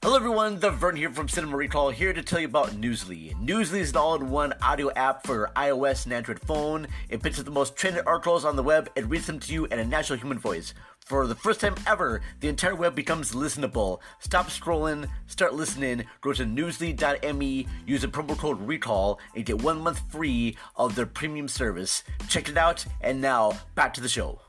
Hello everyone, the Vern here from Cinema Recall, here to tell you about Newsly. Newsly is an all-in-one audio app for iOS and Android phone. It picks up the most trending articles on the web and reads them to you in a natural human voice. For the first time ever, the entire web becomes listenable. Stop scrolling, start listening, go to newsly.me, use the promo code RECALL, and get 1 month free of their premium service. Check it out, and now, back to the show.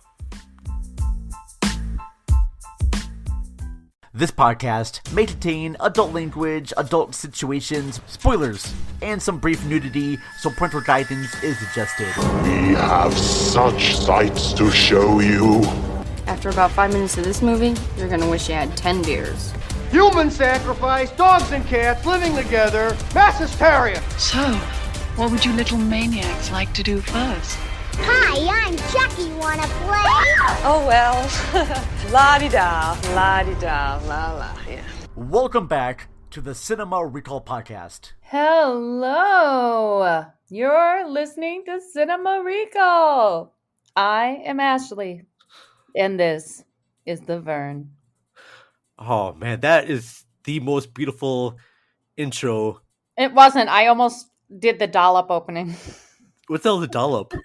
This podcast may contain adult language, adult situations, spoilers, and some brief nudity, so parental guidance is suggested. We have such sights to show you. After about 5 minutes of this movie, you're gonna wish you had 10 beers. Human sacrifice, dogs and cats living together, mass hysteria. So, what would you little maniacs like to do first? Hi, I'm Chucky. Wanna play? Oh, well. La-di-da, la-di-da, la-la, yeah. Welcome back to the Cinema Recall Podcast. Hello! You're listening to Cinema Recall. I am Ashley, and this is the Vern. Oh man, that is the most beautiful intro. It wasn't. I almost did the dollop opening. What's the dollop?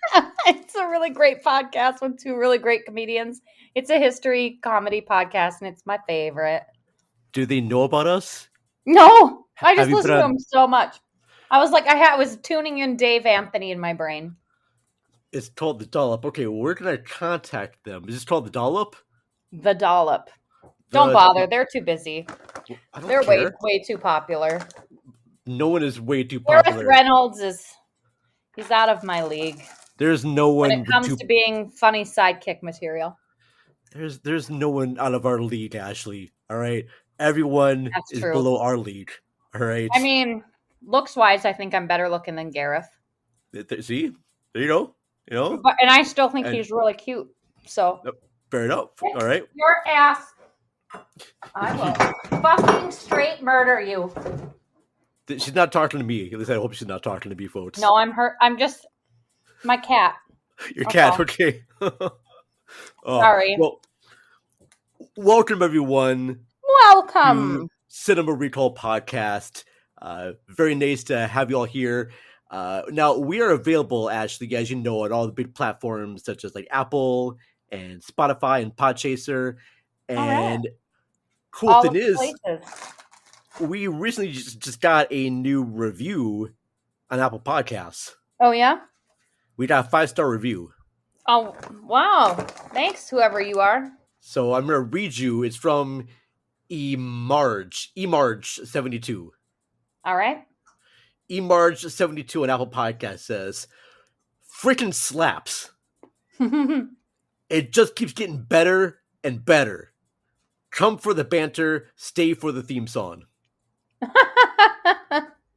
It's a really great podcast with two really great comedians. It's a history comedy podcast, and it's my favorite. Do they know about us? No, I just listen to them so much. I was like, I was tuning in Dave Anthony in my brain. It's called the dollop. Okay, well, we're gonna contact them. Is this called the dollop? The dollop. Don't bother. They're too busy. They're way too popular. No one is way too popular. Gareth Reynolds he's out of my league. There's no one when it comes to being funny sidekick material. There's no one out of our league, Ashley. All right, everyone is below our league. All right. I mean, looks wise, I think I'm better looking than Gareth. See, there you go. You know, and I still think he's really cute. So fair enough. All right. Your ass. I will fucking straight murder you. She's not talking to me. At least I hope she's not talking to me, folks. No, I'm hurt. I'm just my cat. Your cat, okay. Sorry. Well, welcome everyone. Welcome. To Cinema Recall Podcast. Very nice to have you all here. Now we are available, Ashley, as you know, on all the big platforms such as like Apple and Spotify and Podchaser. And cool thing is, we recently just got a new review on Apple Podcasts. Oh yeah? We got a 5-star review. Oh wow! Thanks, whoever you are. So I'm gonna read you. It's from emarge72. All right. emarge72 on Apple Podcast says, "Freaking slaps. It just keeps getting better and better. Come for the banter, stay for the theme song."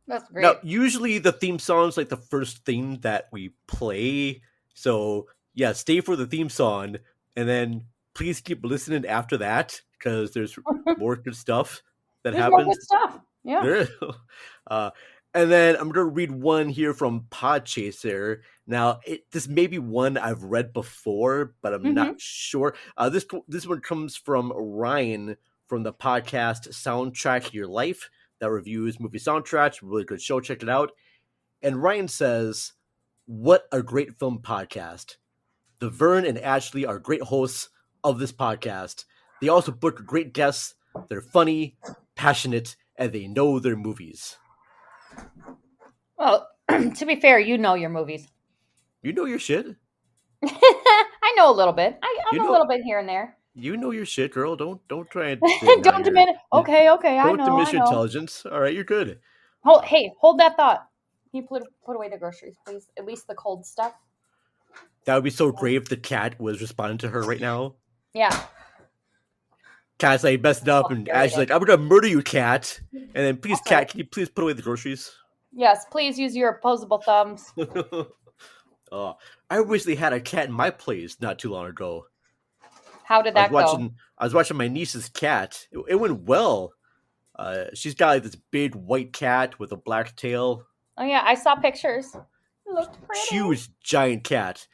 That's great. Now, usually the theme song is like the first thing that we play. So, yeah, stay for the theme song. And then please keep listening after that because there's more good stuff that happens. More good stuff. Yeah. And then I'm going to read one here from Podchaser. Now, this may be one I've read before, but I'm not sure. This one comes from Ryan from the podcast Soundtrack Your Life that reviews movie soundtracks. Really good show. Check it out. And Ryan says, "What a great film podcast. The Vern and Ashley are great hosts of this podcast. They also book great guests. They're funny, passionate, and they know their movies." Well, to be fair, you know your movies. You know your shit. I know a little bit. I know a little bit here and there. You know your shit, girl. Don't try and don't diminish. Okay, I know. Don't diminish your intelligence. All right, you're good. Hold that thought. Can you put away the groceries, please? At least the cold stuff. That would be so great if the cat was responding to her right now. Yeah. Cat's like messed up, and Ash's like, "I'm gonna murder you, cat." And then, please, cat, can you please put away the groceries? Yes, please use your opposable thumbs. I recently had a cat in my place not too long ago. How did that go? I was watching my niece's cat. It went well. She's got like this big white cat with a black tail. Oh yeah, I saw pictures. It looked pretty. Huge, giant cat.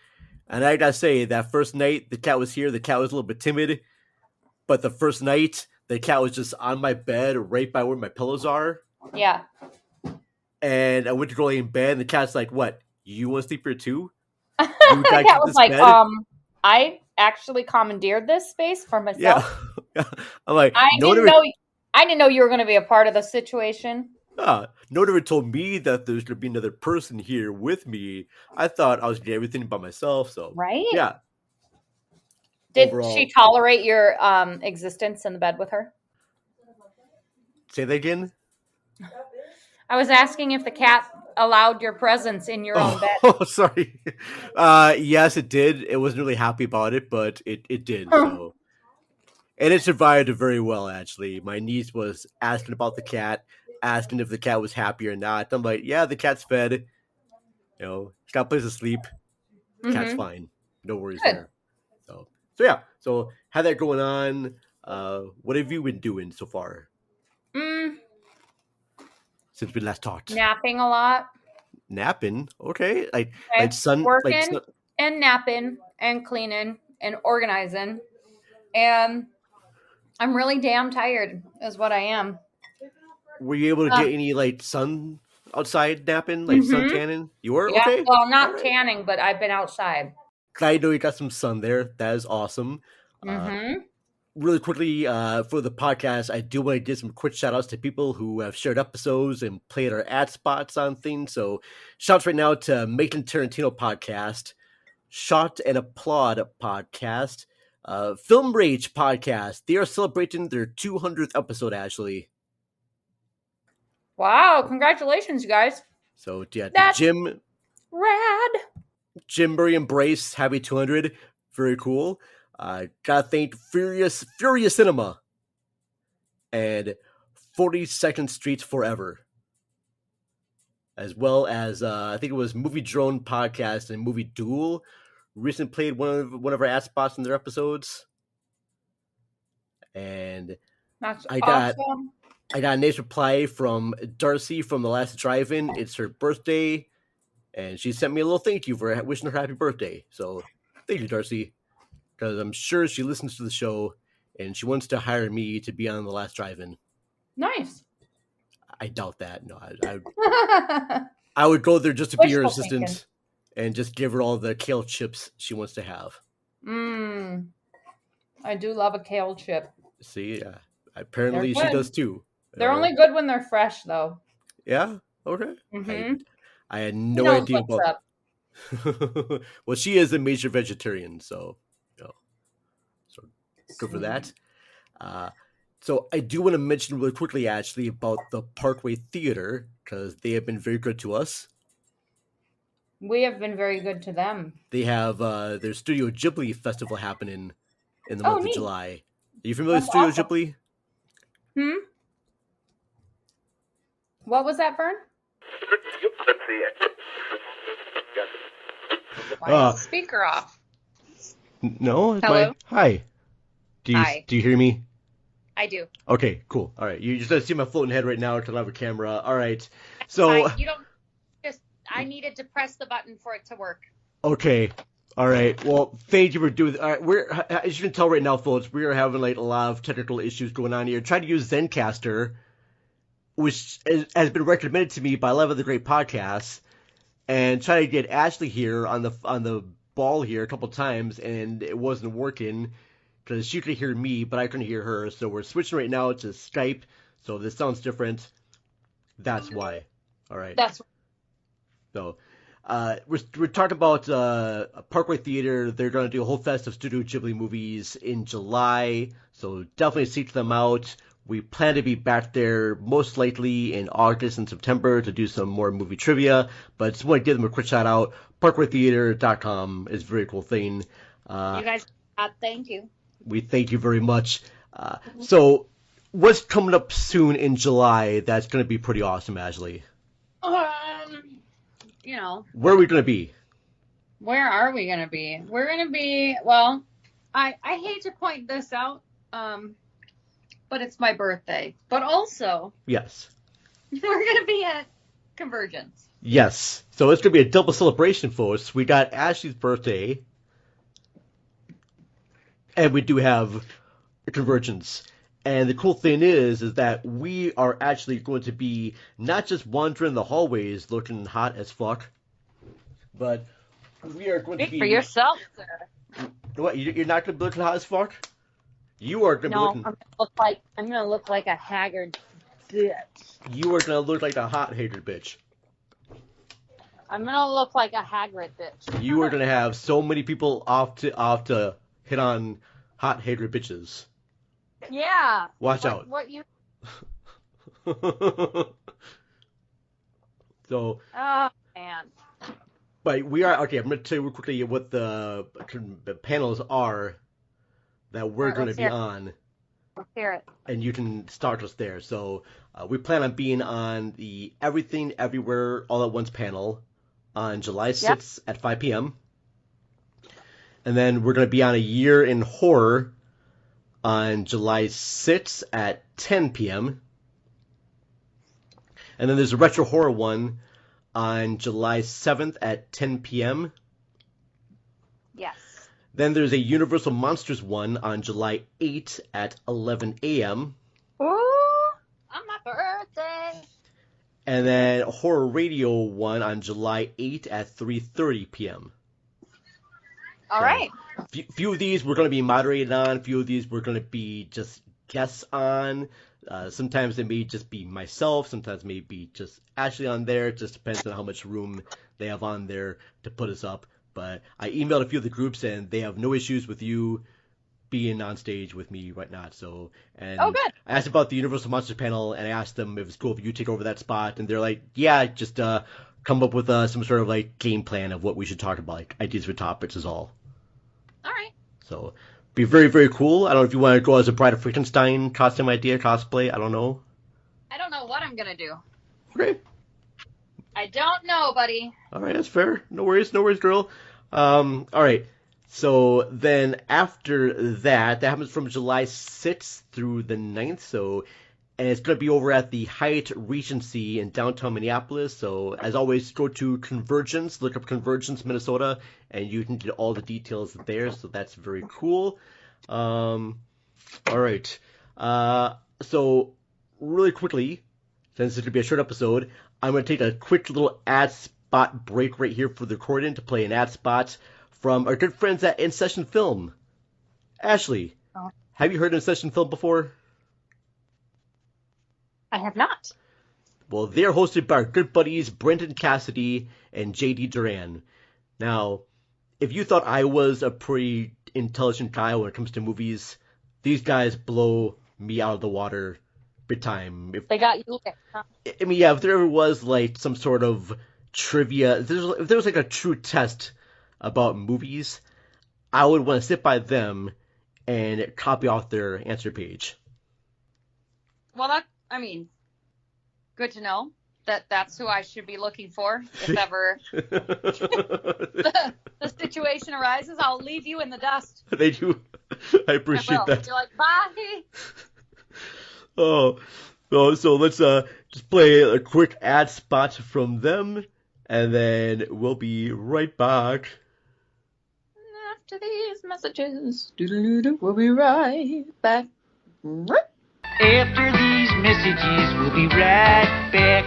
And I gotta say, that first night the cat was here, the cat was a little bit timid. But the first night, the cat was just on my bed, right by where my pillows are. Yeah. And I went to go lay in bed, and the cat's like, "What? You want to sleep here too? The You would like cat to was this like, bed?" I actually commandeered this space for myself. Yeah. I'm like, I didn't know you were going to be a part of the situation. no one ever told me that there's going to be another person here with me. I thought I was doing everything by myself. So, Right? yeah. Did Overall, she tolerate your existence in the bed with her? say that again? I was asking if the cat allowed your presence in your own bed. Oh, sorry. Yes, it did. It wasn't really happy about it, but it did. So, and it survived very well, actually. My niece was asking about the cat, asking if the cat was happy or not. I'm like, yeah, the cat's fed. You know, he's got a place to sleep. The cat's fine. No worries there. So yeah. So had that going on. What have you been doing so far since we last talked? Napping a lot. Napping, okay. Like Working and napping and cleaning and organizing, and I'm really damn tired. Is what I am. Were you able to get any like sun outside napping, like sun tanning? You were okay. Well, not tanning, but I've been outside. I know you got some sun there. That is awesome. Really quickly, for the podcast, I do want to give some quick shout outs to people who have shared episodes and played our ad spots on things. So, shouts right now to Maitland Tarantino Podcast, Shot and Applaud Podcast, Film Rage Podcast. They are celebrating their 200th episode, actually. Wow, congratulations, you guys. So, yeah, That's Jim. Rad. Jim Murray Embrace, happy 200. Very cool. Gotta thank Furious Cinema and 42nd Street Forever, as well as I think it was Movie Drone Podcast and Movie Duel recently played one of our ad spots in their episodes, and That's I awesome. got a nice reply from Darcy from the last drive-in. It's her birthday, and she sent me a little thank you for wishing her happy birthday. So thank you, Darcy. Because I'm sure she listens to the show and she wants to hire me to be on the last drive-in. Nice. I doubt that. No, I would go there just to be her assistant and just give her all the kale chips she wants to have. I do love a kale chip. See, apparently she does too. They're only good when they're fresh, though. Yeah. Okay. I had no idea about. Well, she is a major vegetarian, so. So good for that. So I do want to mention really quickly, actually, about the Parkway Theater, because they have been very good to us. We have been very good to them. They have their Studio Ghibli festival happening in the month of July. Are you familiar with Studio Ghibli? What was that, Vern? Why is the speaker off? No. Hello. Hi. Do you hear me? I do. Okay, cool. All right. You just see my floating head right now because I have a camera. All right. So you don't just. I needed to press the button for it to work. Okay. All right. Well, thank you for doing. All right. As you can tell right now, folks, we are having like a lot of technical issues going on here. Trying to use Zencaster, which has been recommended to me by a lot of other great podcasts, and trying to get Ashley here on the ball here a couple times, and it wasn't working because she could hear me, but I couldn't hear her. So we're switching right now to Skype. So this sounds different. That's why. All right. So. We're talking about Parkway Theater. They're going to do a whole fest of Studio Ghibli movies in July, so definitely seek them out. We plan to be back there most likely in August and September to do some more movie trivia, but just want to give them a quick shout out. ParkwayTheater.com is a very cool thing. You guys, thank you. We thank you very much. So what's coming up soon in July that's going to be pretty awesome, Ashley? You know. Where are we going to be? Where are we going to be? We're going to be, well, I hate to point this out, but it's my birthday. But also, yes, we're going to be at Convergence. Yes. So it's going to be a double celebration for us. We got Ashley's birthday, and we do have a Convergence. And the cool thing is that we are actually going to be not just wandering the hallways looking hot as fuck, but we are going to be... Speak for yourself, sir. What, you're not going to be looking hot as fuck? You are going to be looking... I'm gonna look like a haggard bitch. You are going to look like a hot hated bitch. I'm gonna look like a haggard bitch. You are going to have so many people off to hit on hot hated bitches. Yeah. Watch out. What you... So... Oh, man. But we are... Okay, I'm going to tell you real quickly what the panels are that we're going to be on. Let's hear it. And you can start us there. So we plan on being on the Everything Everywhere All at Once panel on July 6th at 5 p.m. And then we're going to be on A Year in Horror on July 6th at 10 p.m. And then there's a Retro Horror one on July 7th at 10 p.m. Yes. Then there's a Universal Monsters one on July 8th at 11 a.m. Ooh, on my birthday. And then a Horror Radio one on July 8th at 3:30 p.m. All right. Few of these we're going to be moderated on. Few of these we're going to be just guests on. Sometimes it may just be myself. Sometimes it may be just Ashley on there. It just depends on how much room they have on there to put us up. But I emailed a few of the groups, and they have no issues with you being on stage with me right now. So, and oh, good. I asked about the Universal Monsters panel, and I asked them if it's cool if you take over that spot, and they're like, yeah, just come up with some sort of like game plan of what we should talk about, like ideas for topics is all. All right. So, be very, very cool. I don't know if you want to go as a Bride of Frankenstein costume idea, cosplay. I don't know. I don't know what I'm going to do. Okay. I don't know, buddy. All right, that's fair. No worries, girl. All right. So then after that happens from July 6th through the 9th. So, and it's going to be over at the Hyatt Regency in downtown Minneapolis. So as always, go to Convergence, look up Convergence, Minnesota, and you can get all the details there. So that's very cool. All right. So really quickly, since it's going to be a short episode, I'm going to take a quick little ad spot break right here for the recording to play an ad spot from our good friends at In Session Film. Ashley, have you heard of In Session Film before? I have not. Well, they're hosted by our good buddies Brendan Cassidy and JD Duran. Now, if you thought I was a pretty intelligent guy when it comes to movies, these guys blow me out of the water big time. They got you. Huh? I mean, yeah, if there ever was like some sort of trivia, if there was like a true test about movies, I would want to sit by them and copy off their answer page. Well, good to know that that's who I should be looking for if ever the situation arises. I'll leave you in the dust. They do. I appreciate that. You're like, bye. Oh, so let's just play a quick ad spot from them, and then we'll be right back. After these messages, we'll be right back. After these messages, we'll be right back.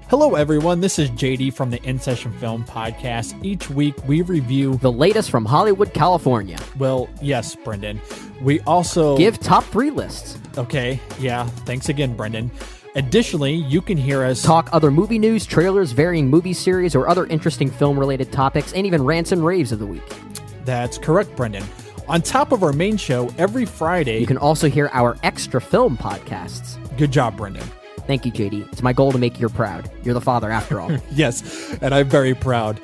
Hello, everyone. This is JD from the In Session Film Podcast. Each week, we review the latest from Hollywood, California. Well, yes, Brendan. We also give top 3 lists. Okay, yeah. Thanks again, Brendan. Additionally, you can hear us talk other movie news, trailers, varying movie series, or other interesting film-related topics, and even rants and raves of the week. That's correct, Brendan. On top of our main show, every Friday, you can also hear our extra film podcasts. Good job, Brendan. Thank you, JD. It's my goal to make you proud. You're the father, after all. Yes, and I'm very proud.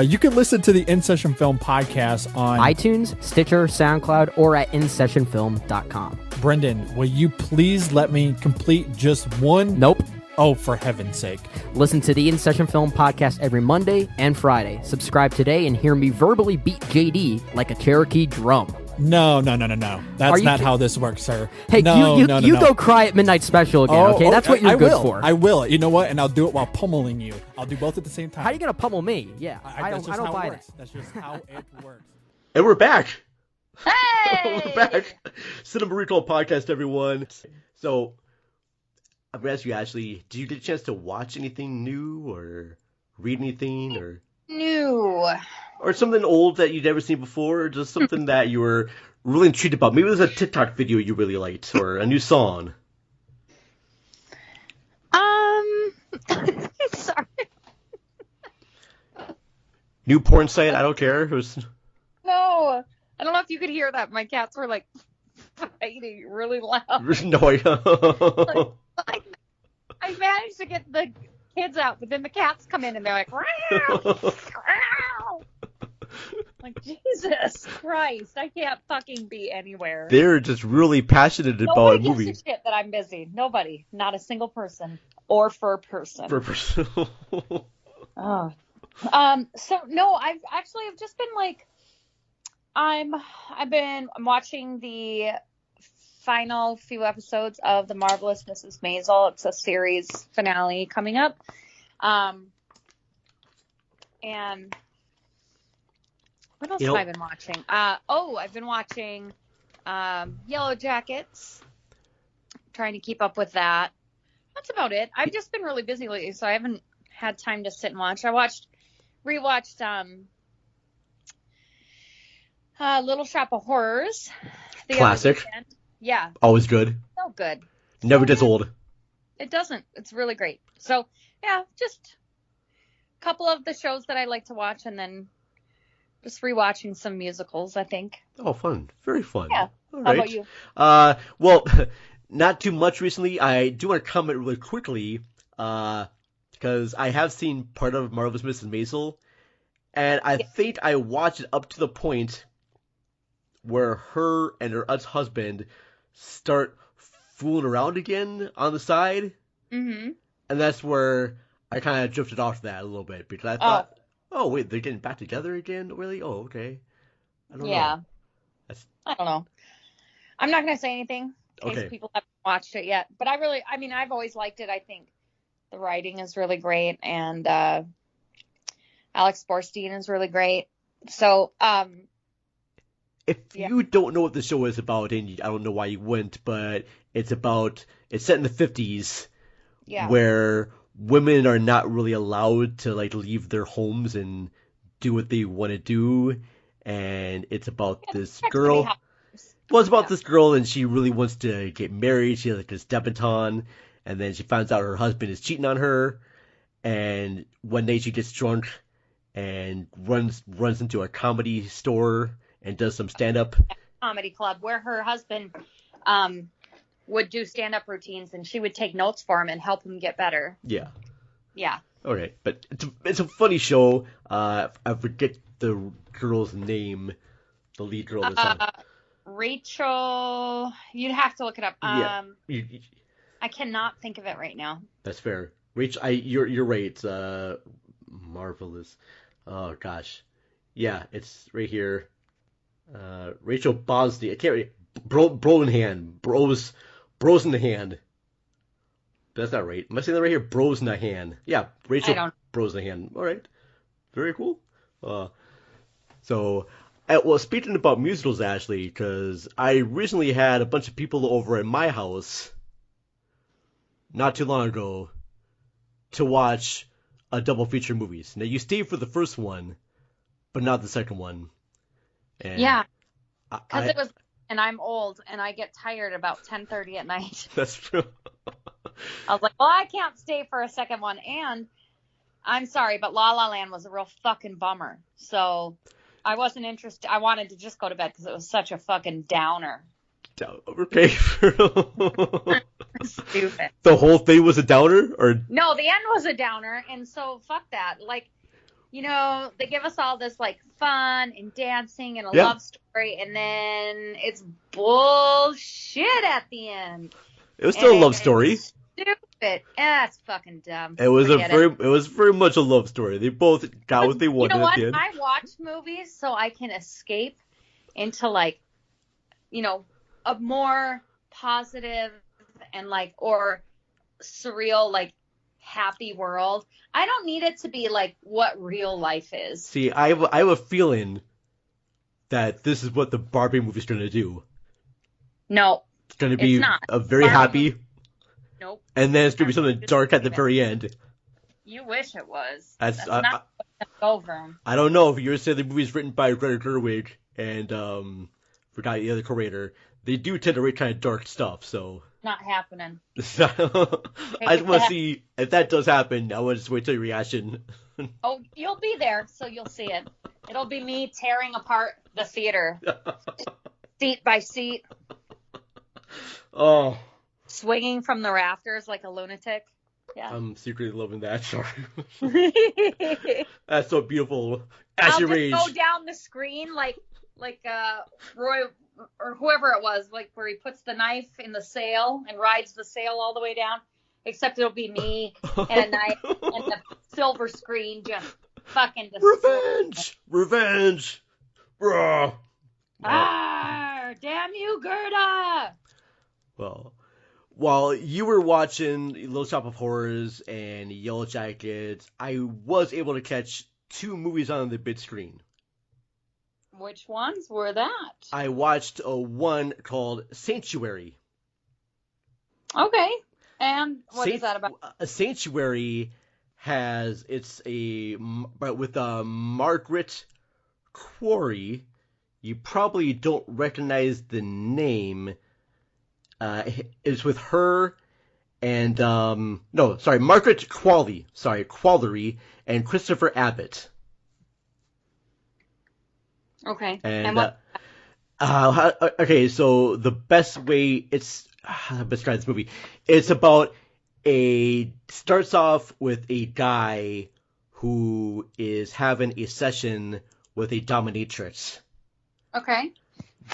You can listen to the In Session Film podcast on iTunes, Stitcher, SoundCloud, or at InSessionFilm.com. Brendan, will you please let me complete just one? Nope. Oh, for heaven's sake. Listen to the In Session Film podcast every Monday and Friday. Subscribe today and hear me verbally beat JD like a Cherokee drum. No. That's not how this works, sir. Hey, no, you no. go cry at Midnight Special again, okay? That's what you're good for. I will. You know what? And I'll do it while pummeling you. I'll do both at the same time. How are you going to pummel me? Yeah, I don't buy that. That's just how it works. And we're back. Hey! We're back. Cinema Recall Podcast, everyone. So, I'm going to ask you, Ashley, did you get a chance to watch anything new or read anything New. or something old that you'd never seen before, or just something that you were really intrigued about? Maybe there's a TikTok video you really liked or a new song. Sorry. New porn site, I don't care. It was... No. I don't know if you could hear that. My cats were like fighting really loud. No, I managed to get the kids out, but then the cats come in and they're like, "Meow, meow." Like, Jesus Christ, I can't fucking be anywhere. They're just really passionate about Nobody movies. gives a shit that I'm busy. Nobody. Not a single person. Or fur person. Oh. So no, I've just been like, I'm watching the final few episodes of The Marvelous Mrs. Maisel. It's a series finale coming up. And what else have I been watching? I've been watching Yellow Jackets. Trying to keep up with that. That's about it. I've just been really busy lately, so I haven't had time to sit and watch. I rewatched Little Shop of Horrors. Classic. Yeah. Always good. So good. Never gets old. It doesn't. It's really great. So, yeah, just a couple of the shows that I like to watch, and then just rewatching some musicals, I think. Oh, fun. Very fun. Yeah. All How right. about you? Well, not too much recently. I do want to comment really quickly, because I have seen part of Marvelous Mrs. Maisel, and I think I watched it up to the point where her and her ex-husband start fooling around again on the side. Mm-hmm. And that's where I kind of drifted off that a little bit, because I thought, oh wait, they're getting back together again? Really? Oh, okay. I don't know. I don't know. I'm not going to say anything in case people haven't watched it yet. But I've always liked it. I think the writing is really great, and Alex Borstein is really great. So, if you don't know what the show is about, and I don't know why you wouldn't, but it's set in the 50s, where women are not really allowed to like leave their homes and do what they want to do, and it's about this girl. Well, it's about this girl, and she really wants to get married. She has like this debutante, and then she finds out her husband is cheating on her, and one day she gets drunk and runs into a comedy store and does some stand-up. Comedy club where her husband would do stand-up routines, and she would take notes for him and help him get better. Yeah. Okay, but it's a funny show. I forget the girl's name, the lead girl. Rachel, you'd have to look it up. I cannot think of it right now. That's fair. Rachel, you're right. It's Marvelous. Oh gosh, yeah, it's right here. Rachel Bosley. I can't read. Brosenhan. Bros in the hand. That's not right. Am I saying that right here? Bros in the hand. Yeah, Rachel Bros in the hand. All right, very cool. Well, speaking about musicals, Ashley, because I recently had a bunch of people over at my house not too long ago to watch a double feature movies. Now, you stayed for the first one, but not the second one. And yeah, because it was, and I'm old, and I get tired about 10:30 at night. That's true. I was like, well, I can't stay for a second one, and I'm sorry, but La La Land was a real fucking bummer. So I wasn't interested. I wanted to just go to bed because it was such a fucking downer. Okay. Stupid. The whole thing was a downer? Or no, the end was a downer, and so fuck that. Like, you know, they give us all this like fun and dancing and a love story, and then it's bullshit at the end. It was still a love story. Stupid. That's fucking dumb. It was very much a love story. They both got what they wanted. You know what? At the end. I watch movies so I can escape into like, you know, a more positive and like or surreal like happy world. I don't need it to be like what real life is. See, I have a feeling that this is what the Barbie movie is going to do. No, it's going to be not. a very Barbie happy. Movie. Nope. And then it's going to be something dark at the very end. You wish it was. That's not go Vern. I don't know if you were saying the movie's written by Greta Gerwig and forgot the other creator. They do tend to write kind of dark stuff, so. Not happening. I just want to see if that does happen. I want to just wait till your reaction. Oh, you'll be there, so you'll see it. It'll be me tearing apart the theater, seat by seat. Oh. Swinging from the rafters like a lunatic. Yeah. I'm secretly loving that. Sorry. That's so beautiful. I'll just go down the screen like Roy or whoever it was, like where he puts the knife in the sail and rides the sail all the way down. Except it'll be me and a knife and the silver screen just fucking Revenge! Bruh! Damn you, Gerda! Well, while you were watching Little Shop of Horrors and Yellow Jackets, I was able to catch 2 movies on the big screen. Which ones were that? I watched one called Sanctuary. Okay. And what is that about? A Sanctuary with Margaret Qualley. You probably don't recognize the name. It's with her and Margaret Qualley and Christopher Abbott. Okay. And okay, so the best way describe this movie. It's about starts off with a guy who is having a session with a dominatrix. Okay.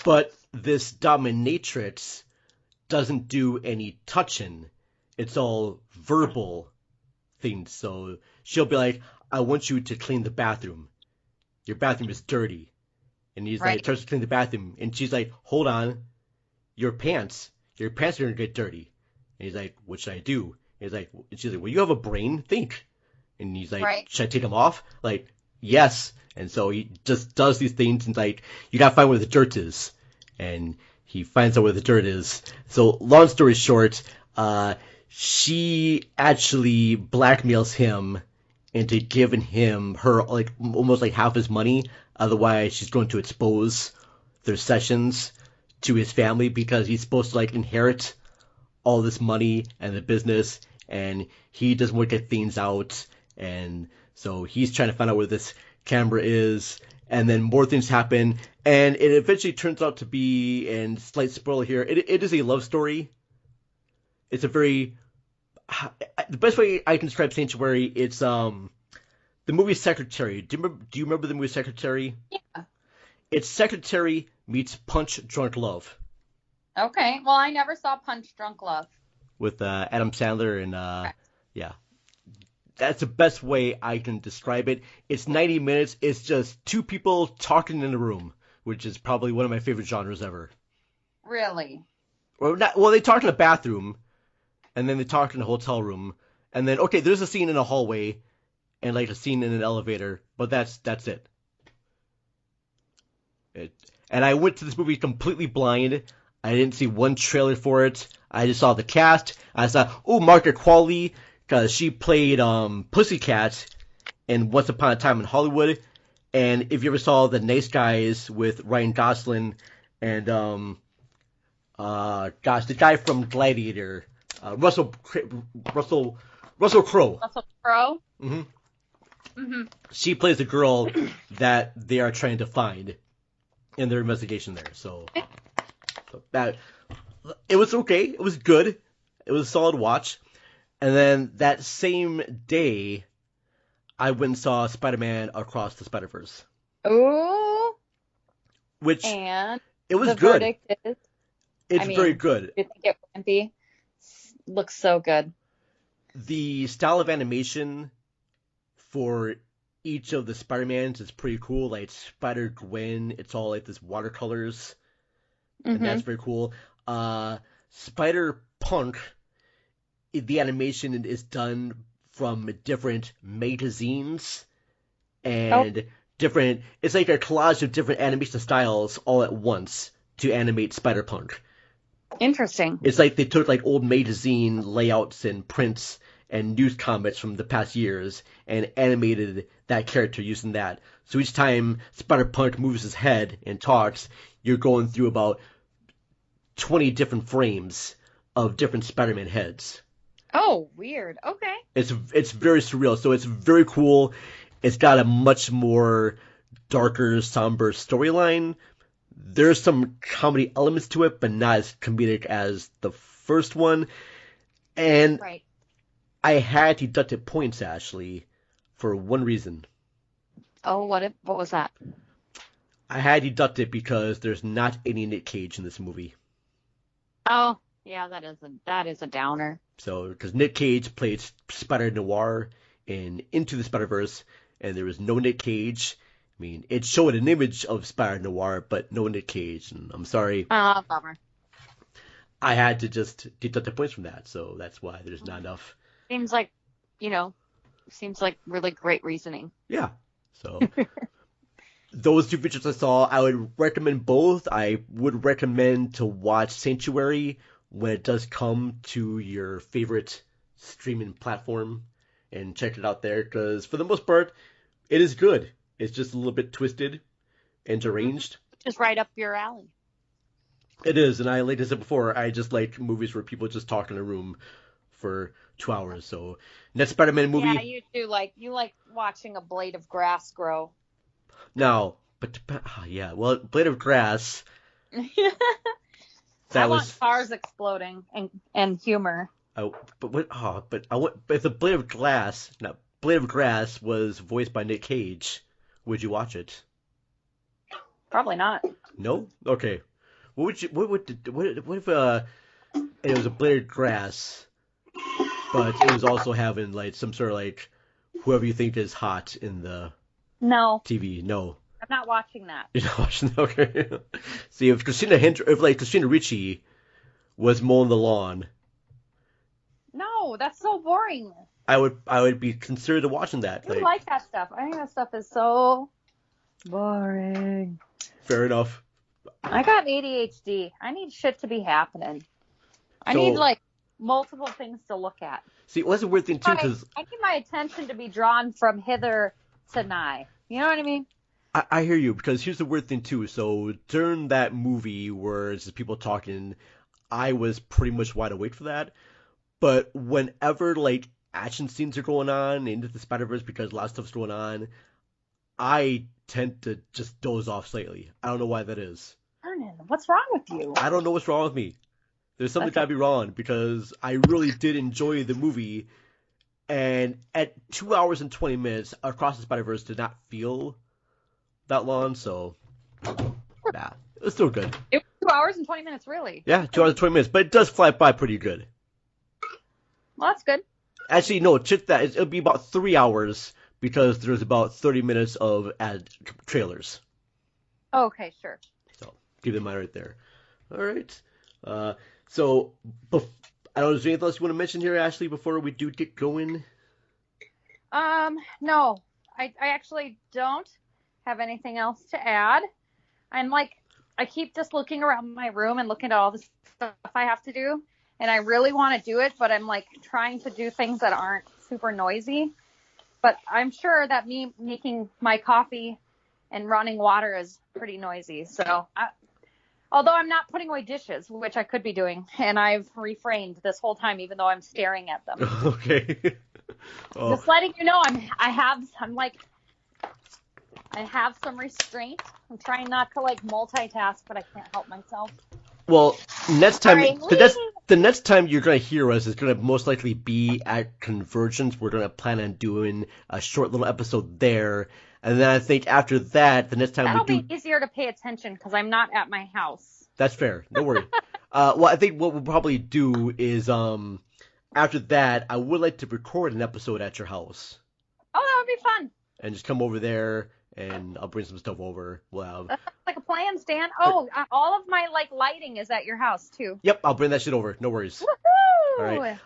But this dominatrix doesn't do any touching. It's all verbal things. So she'll be like, I want you to clean the bathroom. Your bathroom is dirty. And he's like, starts to clean the bathroom. And she's like, hold on. Your pants are going to get dirty. And he's like, what should I do? And she's like, well, you have a brain. Think. And he's like, should I take them off? Like, yes. And so he just does these things and like, you got to find where the dirt is. And he finds out where the dirt is. So long story short, she actually blackmails him into giving her like almost like half his money. Otherwise, she's going to expose their sessions to his family because he's supposed to like inherit all this money and the business, and he doesn't want to get things out. And so he's trying to find out where this camera is, and then more things happen, and it eventually turns out to be, and slight spoiler here, it is a love story. It's a very, the best way I can describe Sanctuary, it's the movie Secretary. Do you remember the movie Secretary? Yeah. It's Secretary meets Punch Drunk Love. Okay. Well, I never saw Punch Drunk Love. With Adam Sandler and yeah. That's the best way I can describe it. It's 90 minutes. It's just 2 people talking in a room, which is probably one of my favorite genres ever. Really? Well, they talk in a bathroom, and then they talk in a hotel room, and then, okay, there's a scene in a hallway, and like a scene in an elevator, but that's it. And I went to this movie completely blind. I didn't see one trailer for it. I just saw the cast. I saw, Margaret Qualley, because she played Pussycat in Once Upon a Time in Hollywood. And if you ever saw The Nice Guys with Ryan Gosling and the guy from Gladiator, Russell Crowe. Russell Crowe? Mm-hmm. Mm-hmm. She plays the girl that they are trying to find in their investigation there. So that it was okay. It was good. It was a solid watch. And then that same day, I went and saw Spider-Man Across the Spider-Verse. Ooh. And it was good. Verdict is, it's very good. You think it wouldn't be? Looks so good. The style of animation for each of the Spider-Mans is pretty cool. Like Spider-Gwen, it's all like this watercolors. And that's very cool. Spider-Punk, the animation is done from different magazines and different. It's like a collage of different animation styles all at once to animate Spider-Punk. Interesting. It's like they took like old magazine layouts and prints and news comics from the past years and animated that character using that. So each time Spider-Punk moves his head and talks, you're going through about 20 different frames of different Spider-Man heads. Oh, weird. Okay. It's very surreal. So it's very cool. It's got a much more darker, somber storyline. There's some comedy elements to it, but not as comedic as the first one. And Right. I had deducted points, Ashley, for one reason. Oh, what was that? I had deducted because there's not any Nick Cage in this movie. Oh, yeah, that is a downer. So, because Nick Cage played Spider-Noir in Into the Spider-Verse, and there was no Nick Cage. I mean, it showed an image of Spider-Noir, but no Nick Cage, and I'm sorry. Bummer. I had to just deduct the points from that, so that's why there's not enough. Seems like really great reasoning. Yeah. So those two features I saw, I would recommend both. I would recommend to watch Sanctuary when it does come to your favorite streaming platform and check it out there, because for the most part, it is good. It's just a little bit twisted and deranged. Just right up your alley. It is, and like I said before, I just like movies where people just talk in a room for 2 hours. So, next Spider-Man movie. Yeah, you like watching a blade of grass grow. No, but yeah, well, Blade of Grass. I want cars exploding and humor. But if the Blade of Grass was voiced by Nick Cage, would you watch it? Probably not. No? Okay. What if it was a Blade of Grass, but it was also having like some sort of like whoever you think is hot in the TV? No. I'm not watching that. You're not watching that? Okay. See, if Christina Ricci was mowing the lawn. No, that's so boring. I would be considered to watching that. I like that stuff. I think that stuff is so boring. Fair enough. I got ADHD. I need shit to be happening. I need like multiple things to look at. See, well, that's a weird thing too, because I need my attention to be drawn from hither to nigh. You know what I mean? I hear you, because here's the weird thing too. So during that movie where it's just people talking, I was pretty much wide awake for that. But whenever like action scenes are going on into the Spider-Verse, because a lot of stuff's going on, I tend to just doze off slightly. I don't know why that is. Vernon, what's wrong with you? I don't know what's wrong with me. There's something gotta be wrong, because I really did enjoy the movie, and at 2 hours and 20 minutes, Across the Spider-Verse did not feel that long, so nah, it was still good. It was 2 hours and 20 minutes, really? Yeah, 2 hours and 20 minutes, but it does fly by pretty good. Well, that's good. Actually, no, check that. It'll be about 3 hours, because there's about 30 minutes of ad trailers. Oh, okay, sure. So, keep in mind right there. All right. So, I don't know, is there anything else you want to mention here, Ashley, before we do get going? No. I actually don't have anything else to add. I'm like, I keep just looking around my room and looking at all the stuff I have to do, and I really want to do it, but I'm like trying to do things that aren't super noisy. But I'm sure that me making my coffee and running water is pretty noisy. So, although I'm not putting away dishes, which I could be doing, and I've refrained this whole time, even though I'm staring at them. Okay. Just letting you know, I have some restraint. I'm trying not to like multitask, but I can't help myself. Well, next time, Right, the next time you're going to hear us is going to most likely be at Convergence. We're going to plan on doing a short little episode there. And then I think after that, the next time That'll we do... be easier to pay attention because I'm not at my house. That's fair. No worry. Well, I think what we'll probably do is, after that, I would like to record an episode at your house. Oh, that would be fun. And just come over there, and I'll bring some stuff over. We'll have... That's like a plan, Stan. Oh, all of my like lighting is at your house, too. Yep, I'll bring that shit over. No worries. Woohoo! All right.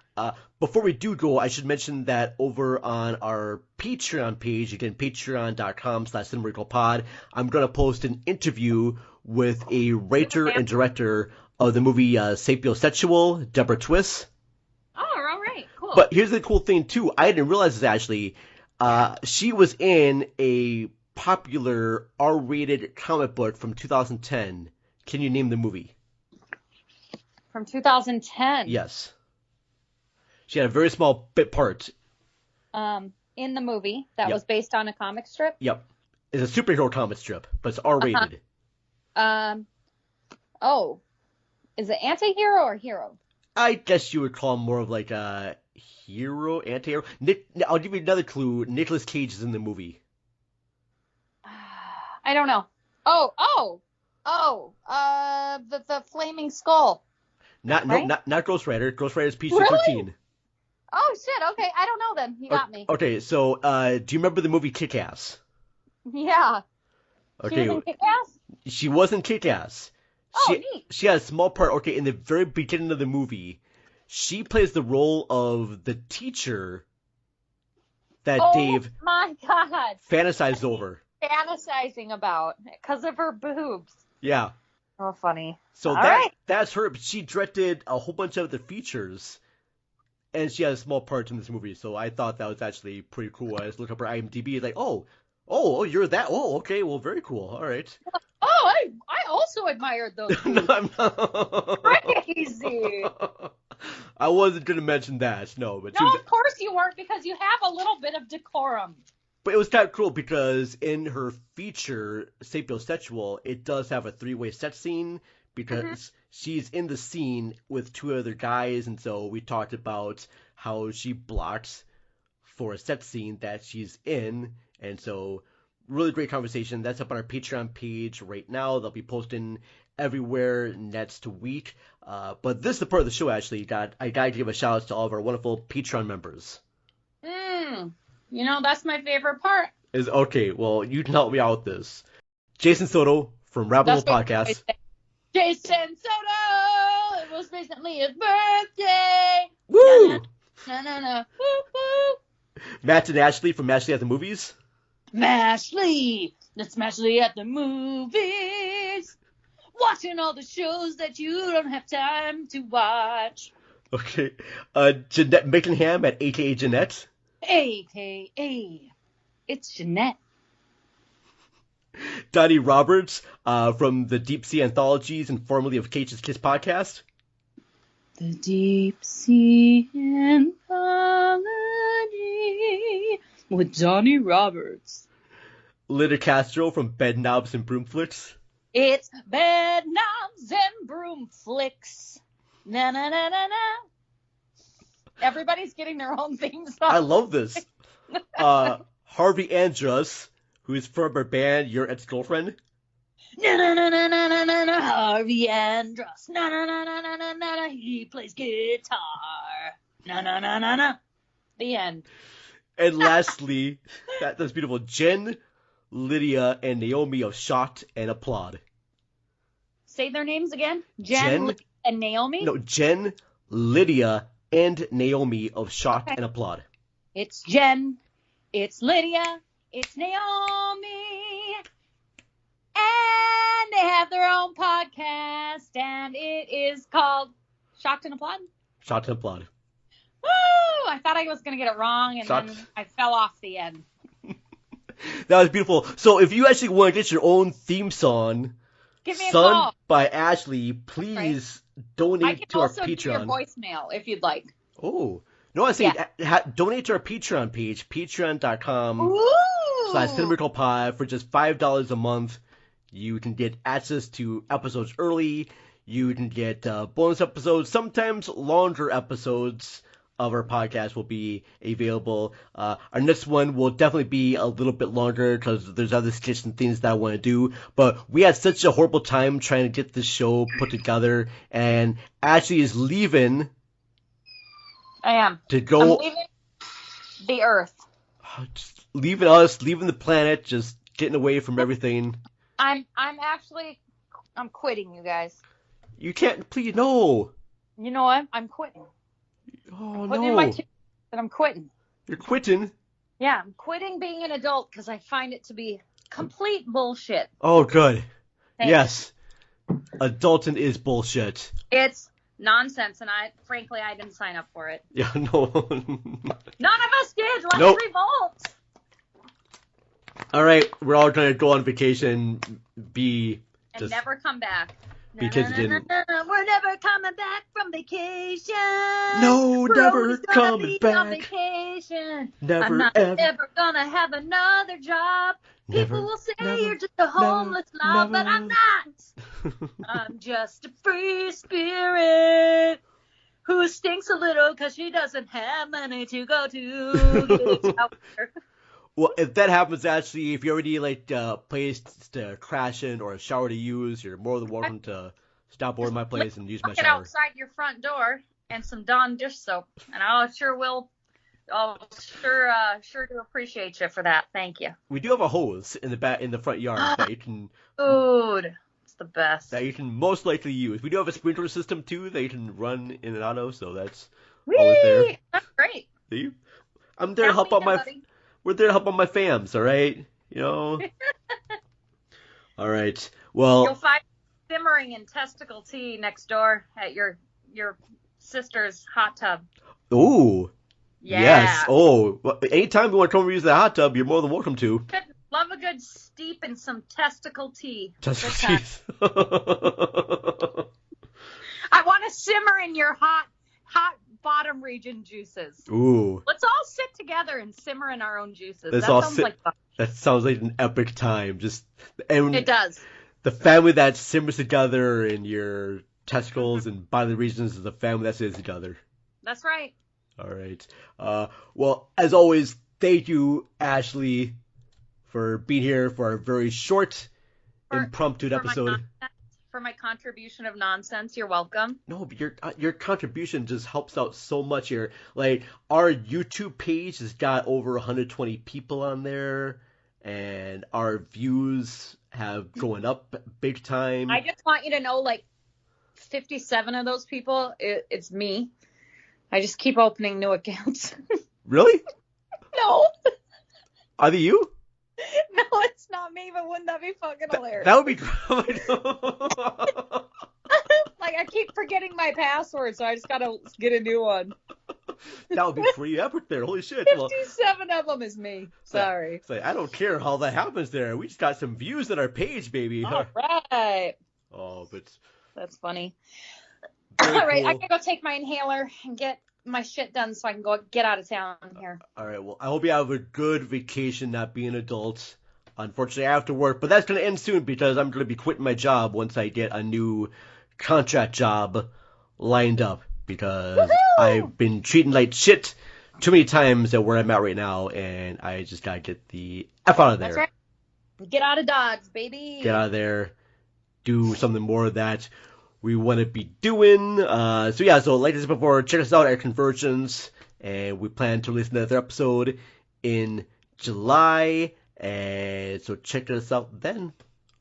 Before we do go, I should mention that over on our Patreon page, again, patreon.com/cinemaricalpod, I'm going to post an interview with a writer and director of the movie Sapiosexual, Deborah Twist. Oh, all right, cool. But here's the cool thing, too. I didn't realize this, actually. She was in a popular R-rated comic book from 2010. Can you name the movie? From 2010? Yes. She had a very small bit part. In the movie that was based on a comic strip? Yep. It's a superhero comic strip, but it's R-rated. Oh. Is it anti-hero or hero? I guess you would call him more of like a hero, anti-hero. I'll give you another clue. Nicolas Cage is in the movie. I don't know. The Flaming Skull. Not Ghost Rider. Ghost Rider is PG-13. Really? Oh, shit. Okay. I don't know then. You got me. Okay, so do you remember the movie Kick-Ass? Yeah. Okay. She was in Kick-Ass? She was in Kick-Ass. Neat. She had a small part, okay, in the very beginning of the movie. She plays the role of the teacher that Dave my God. fantasized over. Fantasizing about because of her boobs. Yeah. Oh, funny. So that's her. She directed a whole bunch of the features, and she had a small part in this movie. So I thought that was actually pretty cool. I just looked up her IMDb, like, oh, you're that. Oh, okay, well, very cool. All right. Oh, I also admired those boobs. No, I'm not. Crazy. I wasn't going to mention that. No, but of course you weren't, because you have a little bit of decorum. But it was kind of cool because in her feature, Sapiosexual, it does have a three-way set scene because she's in the scene with two other guys, and so we talked about how she blocks for a set scene that she's in, and so really great conversation. That's up on our Patreon page right now. They'll be posting everywhere next week. But this is the part of the show, actually, that I got to give a shout out to all of our wonderful Patreon members. That's my favorite part. Okay, well, you can help me out with this. Jason Soto from Rabbit Hole Podcast. Jason Soto! It was recently his birthday! Woo! Na. Woo, woo! Matt and Ashley from Ashley at the Movies. Mashley! That's Mashley at the movies! Watching all the shows that you don't have time to watch. Okay. Jeanette Mickenham at AKA Jeanette. AKA. It's Jeanette. Donnie Roberts from the Deep Sea Anthologies and formerly of Cage's Kiss podcast. The Deep Sea Anthology with Donnie Roberts. Litter Castro from Bed Knobs and Broomflicks. It's Bed Knobs and Broom Flicks. Na na na na na. Everybody's getting their own theme song. I love this. Harvey Andrus, who is from our band Your Ex-Girlfriend. Na na na na na na na na. Harvey Andrus. Na na na na na na na. He plays guitar. Na na na na na. The end. And lastly, that's beautiful. Jen, Lydia, and Naomi of Shot and Applaud. Say their names again. Jen and Naomi? No, Jen, Lydia, and Naomi of Shot and Applaud. It's Jen, it's Lydia, it's Naomi, and they have their own podcast, and it is called Shocked and Applaud? Shocked and Applaud. Woo! I thought I was going to get it wrong, and then I fell off the end. That was beautiful. So if you actually want to get your own theme song, give me a sung call by Ashley, please donate to our Patreon. I can also do your voicemail if you'd like. Oh. No, I say donate to our Patreon page, patreon.com/cinemaricalpod for just $5 a month. You can get access to episodes early. You can get bonus episodes, sometimes longer episodes of our podcast will be available. Our next one will definitely be a little bit longer because there's other skits and things that I want to do. But we had such a horrible time trying to get this show put together, and Ashley is leaving. I am. To go. I'm leaving the Earth. Just leaving us, leaving the planet, just getting away from everything. I'm quitting, you guys. You can't, please, no. You know what? I'm quitting. Oh, Put in my 2 that I'm quitting. You're quitting? Yeah, I'm quitting being an adult because I find it to be complete bullshit. Oh, good. Thanks. Yes. Adulting is bullshit. It's nonsense, and frankly, I didn't sign up for it. Yeah, no. None of us did. Let's Nope. revolt. All right, we're all going to go on vacation, And never come back. Because it didn't. We're never coming back from vacation. No, We're never always gonna coming be back. On vacation. Never, I'm not ever. ever gonna have another job. People will say you're just a homeless slob, but I'm not. I'm just a free spirit who stinks a little because she doesn't have money to go to. Well, if that happens, actually, if you already need a place to crash in or a shower to use, you're more than welcome to stop over at my place and use my Get shower. outside your front door and some Dawn dish soap, and I'll sure do appreciate you for that. Thank you. We do have a hose in the front yard that you can. Dude, it's the best. That you can most likely use. We do have a sprinkler system too that you can run in and out of, so that's always there. That's great. See? I'm there to help out my. We're there to help out my fams, all right? You know. All right. Well. You'll find simmering in testicle tea next door at your sister's hot tub. Ooh. Yeah. Yes. Oh. Well, anytime you want to come use the hot tub, you're more than welcome to. Love a good steep in some testicle tea. Testicle tea. I want to simmer in your hot bottom region juices. Ooh. Let's all sit together and simmer in our own juices. That sounds like an epic time. It does. The family that simmers together in your testicles and bodily regions is the family that sits together. That's right. All right. Well, as always, thank you, Ashley, for being here for a very short, impromptu episode. For my contribution of nonsense, you're welcome. No, but your contribution just helps out so much here. Like, our YouTube page has got over 120 people on there, and our views have gone up big time. I just want you to know, like, 57 of those people, it's me. I just keep opening new accounts. Really? No. Are they you? No, it's not me, but wouldn't that be fucking hilarious? That would be Like, I keep forgetting my password, so I just gotta get a new one. That would be pretty epic there. Holy shit. 57 of them is me. Sorry. It's like, I don't care how that happens there. We just got some views on our page, baby. All right. Oh, but... That's funny. All right, I gotta go take my inhaler and get my shit done so I can go get out of town here. All right, well, I hope you have a good vacation not being an adult. Unfortunately, I have to work, but that's going to end soon because I'm going to be quitting my job once I get a new contract job lined up because I've been treated like shit too many times at where I'm at right now, and I just got to get the F out of there. That's right. Get out of Dodge, baby. Get out of there. Do something more that we want to be doing. So like I said before, check us out at Conversions, and we plan to release another episode in July, and so check us out then.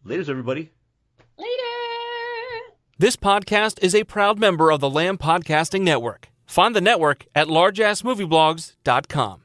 Laters, everybody. Later. This podcast is a proud member of the Lamb Podcasting Network. Find the network at largeassmovieblogs.com.